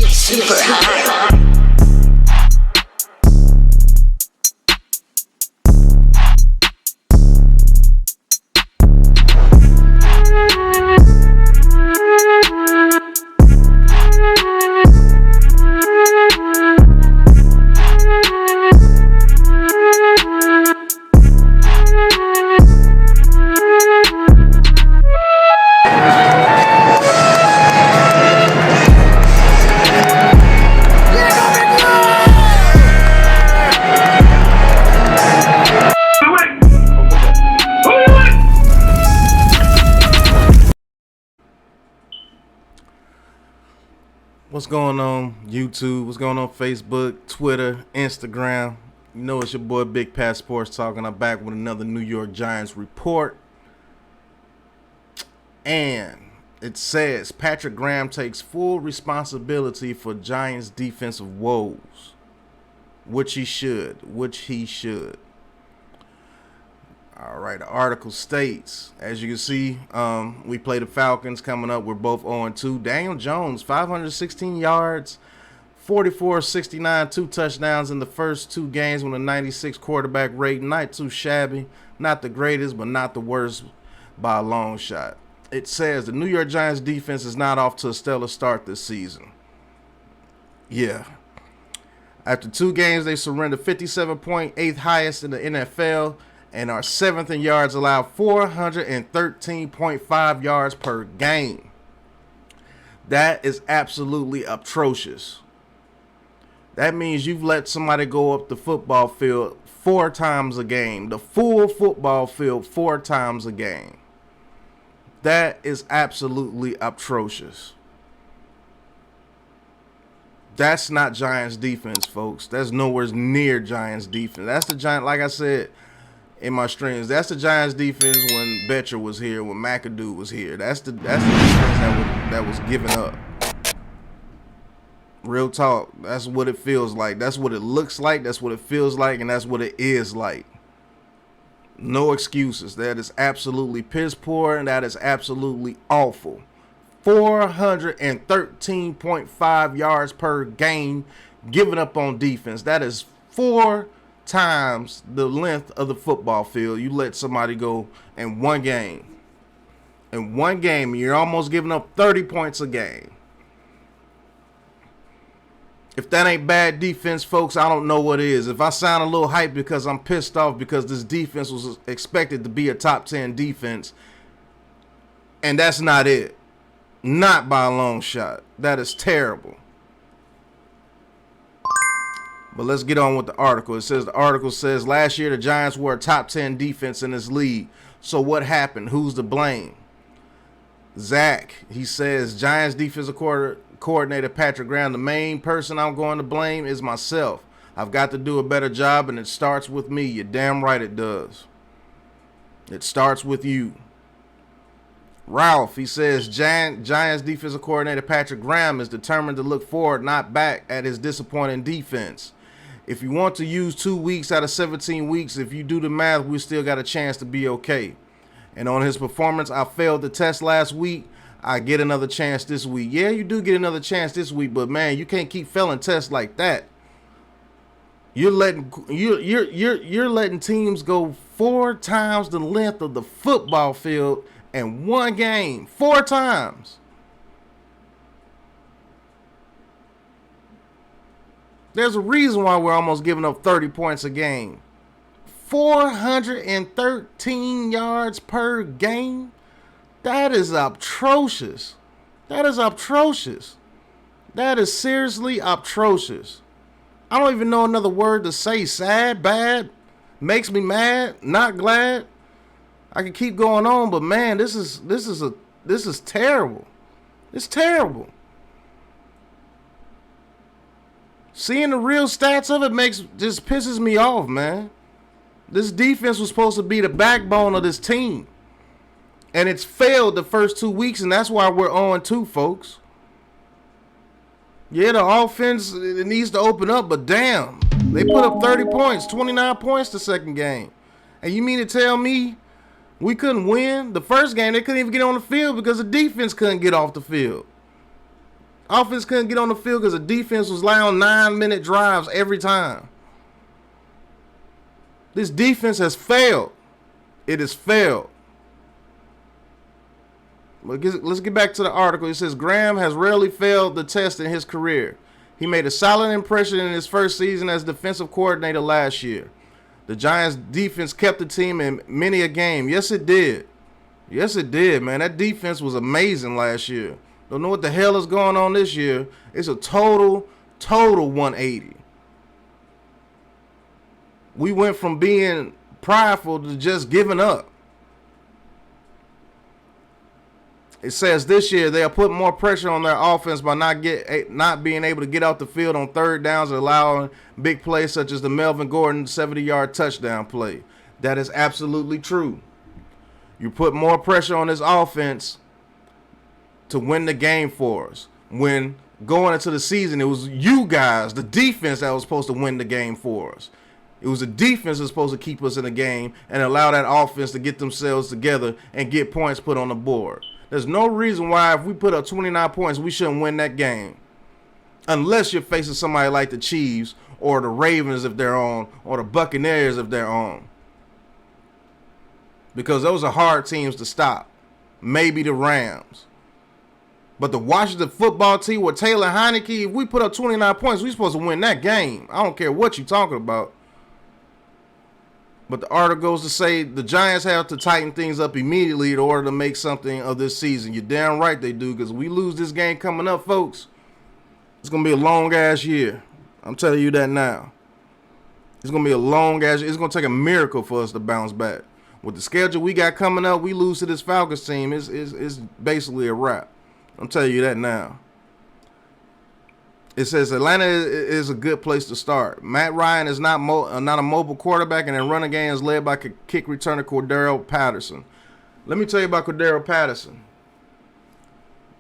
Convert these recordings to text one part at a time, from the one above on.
super high. What's going on YouTube? What's going on Facebook, Twitter, Instagram? You know it's your boy Big Pat Sports Talk, and I'm back with another New York Giants report. And it says Patrick Graham takes full responsibility for Giants defensive woes, which he should. All right, the article states, as you can see, we play the Falcons coming up. We're both 0-2. Daniel Jones, 516 yards, 44-69, 2 touchdowns in the first 2 games with a 96 quarterback rating. Not too shabby, not the greatest, but not the worst by a long shot. It says the New York Giants defense is not off to a stellar start this season. Yeah. After 2 games, they surrendered 57.8th highest in the NFL, and are 7th in yards allowed, 413.5 yards per game. That is absolutely atrocious. That means you've let somebody go up the football field 4 times a game. The full football field 4 times a game. That is absolutely atrocious. That's not Giants defense, folks. That's nowhere near Giants defense. That's the Giants, like I said in my streams, that's the Giants defense when Betcher was here, when McAdoo was here. That's the defense that was given up. Real talk. That's what it feels like. That's what it looks like. That's what it feels like, and that's what it is like. No excuses. That is absolutely piss poor, and that is absolutely awful. 413.5 yards per game given up on defense. That is 4 times the length of the football field. You let somebody go in one game. In one game, you're almost giving up 30 points a game. If that ain't bad defense, folks, I don't know what is. If I sound a little hyped because I'm pissed off because this defense was expected to be a top 10 defense, and that's not it. Not by a long shot. That is terrible. But let's get on with the article. The article says last year the Giants were a top 10 defense in this league. So what happened? Who's to blame? Zach, he says, Giants defensive coordinator Patrick Graham, the main person I'm going to blame is myself. I've got to do a better job, and it starts with me. You're damn right it does. It starts with you. Ralph, he says, Giants defensive coordinator Patrick Graham is determined to look forward, not back, at his disappointing defense. If you want to use 2 weeks out of 17 weeks, if you do the math, we still got a chance to be okay. And on his performance, I failed the test last week. I get another chance this week. Yeah, you do get another chance this week, but man, you can't keep failing tests like that. You're letting teams go 4 times the length of the football field in one game. 4 times. There's a reason why we're almost giving up 30 points a game. 413 yards per game. That is atrocious. That is atrocious. That is seriously atrocious. I don't even know another word to say. Sad, bad, makes me mad, not glad. I can keep going on, but man, this is terrible. It's terrible. Seeing the real stats of it just pisses me off, man. This defense was supposed to be the backbone of this team. And it's failed the first 2 weeks, and that's why we're 0-2, folks. Yeah, the offense, it needs to open up, but damn. They put up 30 points, 29 points the second game. And you mean to tell me we couldn't win? The first game, they couldn't even get on the field because the defense couldn't get off the field. Offense couldn't get on the field because the defense was allowing 9-minute drives every time. This defense has failed. It has failed. Let's get back to the article. It says Graham has rarely failed the test in his career. He made a solid impression in his first season as defensive coordinator last year. The Giants' defense kept the team in many a game. Yes, it did. Yes, it did, man. That defense was amazing last year. Don't know what the hell is going on this year. It's a total 180. We went from being prideful to just giving up. It says this year they'll put more pressure on their offense by not being able to get off the field on third downs and allowing big plays such as the Melvin Gordon 70-yard touchdown play. That is absolutely true. You put more pressure on this offense to win the game for us. When going into the season, it was you guys, the defense, that was supposed to win the game for us. It was the defense that was supposed to keep us in the game and allow that offense to get themselves together and get points put on the board. There's no reason why if we put up 29 points, we shouldn't win that game. Unless you're facing somebody like the Chiefs or the Ravens if they're on, or the Buccaneers if they're on. Because those are hard teams to stop. Maybe the Rams. But the Washington football team with Taylor Heineke, if we put up 29 points, we're supposed to win that game. I don't care what you're talking about. But the article goes to say the Giants have to tighten things up immediately in order to make something of this season. You're damn right they do, because we lose this game coming up, folks. It's going to be a long-ass year. I'm telling you that now. It's going to be a long-ass year. It's going to take a miracle for us to bounce back. With the schedule we got coming up, we lose to this Falcons team. It's basically a wrap. I'm telling you that now. It says Atlanta is a good place to start. Matt Ryan is not a mobile quarterback, and their running game is led by kick returner Cordero Patterson. Let me tell you about Cordero Patterson.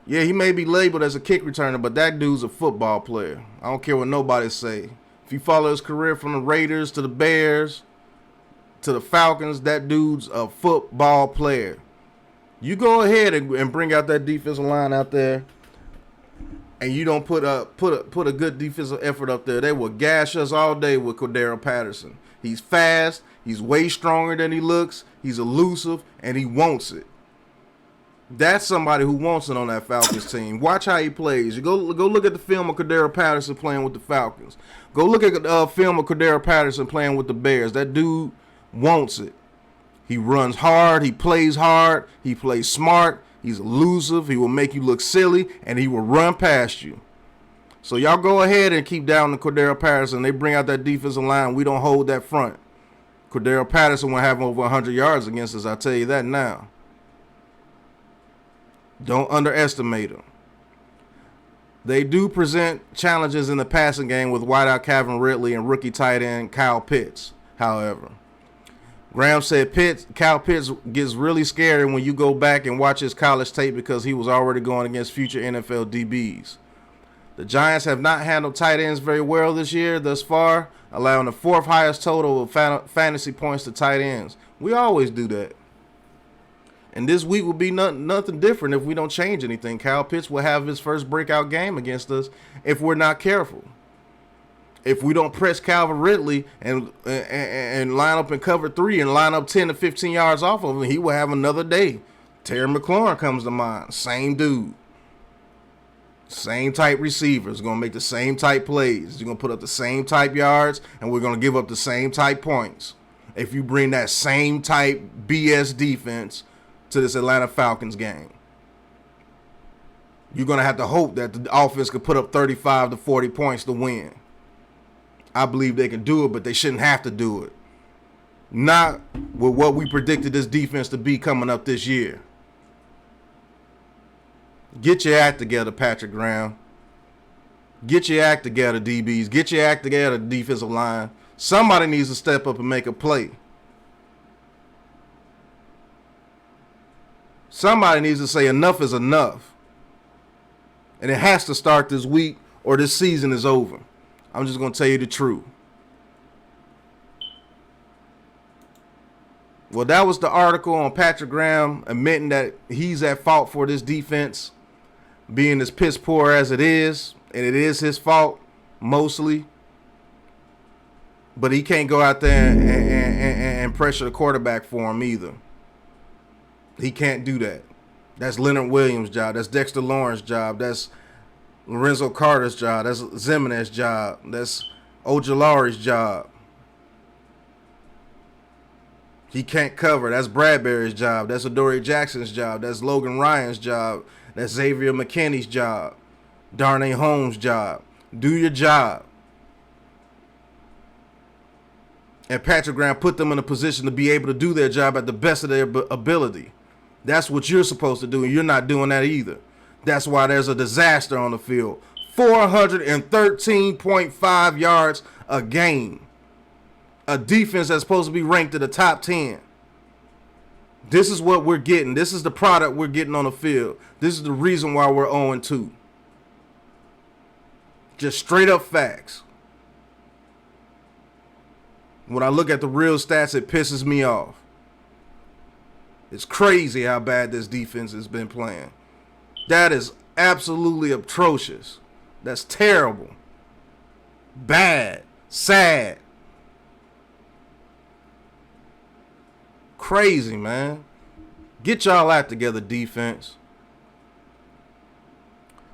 Yeah, he may be labeled as a kick returner, but that dude's a football player. I don't care what nobody say. If you follow his career from the Raiders to the Bears to the Falcons, that dude's a football player. You go ahead and bring out that defensive line out there, and you don't put a good defensive effort up there, they will gash us all day with Cordero Patterson. He's fast. He's way stronger than he looks. He's elusive, and he wants it. That's somebody who wants it on that Falcons team. Watch how he plays. You go look at the film of Cordero Patterson playing with the Falcons. Go look at the film of Cordero Patterson playing with the Bears. That dude wants it. He runs hard. He plays hard. He plays smart. He's elusive. He will make you look silly, and he will run past you. So y'all go ahead and keep down the Cordero Patterson. They bring out that defensive line. We don't hold that front. Cordero Patterson will have over 100 yards against us. I'll tell you that now. Don't underestimate him. They do present challenges in the passing game with wideout Calvin Ridley and rookie tight end Kyle Pitts, however. Graham said Kyle Pitts gets really scary when you go back and watch his college tape because he was already going against future NFL DBs. The Giants have not handled tight ends very well this year thus far, allowing the fourth highest total of fantasy points to tight ends. We always do that. And this week will be nothing different if we don't change anything. Kyle Pitts will have his first breakout game against us if we're not careful. If we don't press Calvin Ridley and line up in cover 3 and line up 10 to 15 yards off of him, he will have another day. Terry McLaurin comes to mind. Same dude. Same type receivers. Going to make the same type plays. You're going to put up the same type yards, and we're going to give up the same type points. If you bring that same type BS defense to this Atlanta Falcons game, you're going to have to hope that the offense could put up 35 to 40 points to win. I believe they can do it, but they shouldn't have to do it. Not with what we predicted this defense to be coming up this year. Get your act together, Patrick Graham. Get your act together, DBs. Get your act together, defensive line. Somebody needs to step up and make a play. Somebody needs to say enough is enough. And it has to start this week or this season is over. I'm just going to tell you the truth. Well, that was the article on Patrick Graham admitting that he's at fault for this defense. being as piss poor as it is, and it is his fault mostly. But he can't go out there and pressure the quarterback for him either. He can't do that. That's Leonard Williams' job. That's Dexter Lawrence's job. That's Lorenzo Carter's job. That's Zimenez's job. That's Ojulari's job. He can't cover. That's Bradbury's job. That's Adoree Jackson's job. That's Logan Ryan's job. That's Xavier McKinney's job. Darnay Holmes' job. Do your job. And Patrick Graham put them in a position to be able to do their job at the best of their ability. That's what you're supposed to do, and you're not doing that either. That's why there's a disaster on the field. 413.5 yards a game. A defense that's supposed to be ranked in the top 10. This is what we're getting. This is the product we're getting on the field. This is the reason why we're 0-2. Just straight up facts. When I look at the real stats, it pisses me off. It's crazy how bad this defense has been playing. That is absolutely atrocious. That's terrible. Bad. Sad. Crazy, man. Get y'all out together, defense.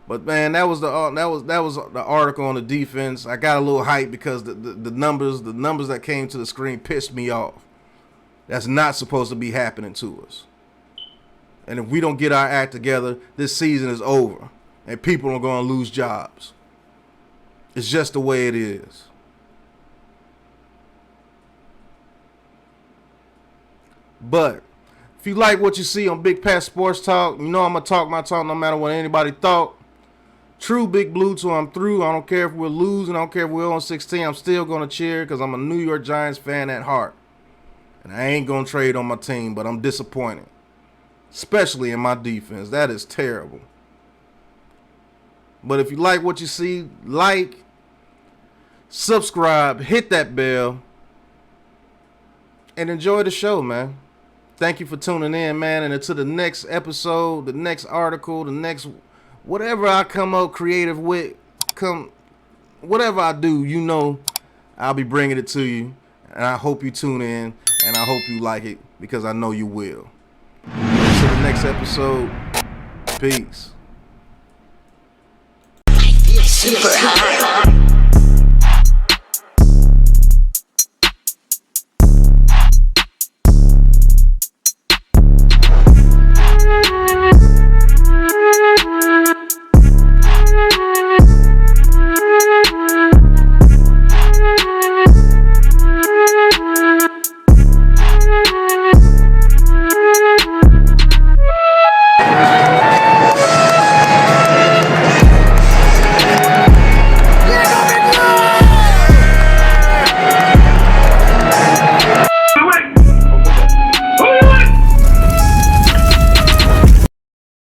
But man, that was the article on the defense. I got a little hype because the numbers that came to the screen pissed me off. That's not supposed to be happening to us. And if we don't get our act together, this season is over, and people are going to lose jobs. It's just the way it is. But if you like what you see on Big Pat Sports Talk, you know I'm going to talk my talk no matter what anybody thought. True Big Blue till I'm through. I don't care if we're losing. I don't care if we're on 16. I'm still going to cheer because I'm a New York Giants fan at heart. And I ain't going to trade on my team, but I'm disappointed. Especially in my defense. That is terrible. But if you like what you see, like, subscribe, hit that bell, and enjoy the show, man. Thank you for tuning in, man. And until the next episode, the next article, the next whatever I come up creative with, whatever I do, you know I'll be bringing it to you. And I hope you tune in, and I hope you like it, because I know you will. Until the next episode, peace. Super high.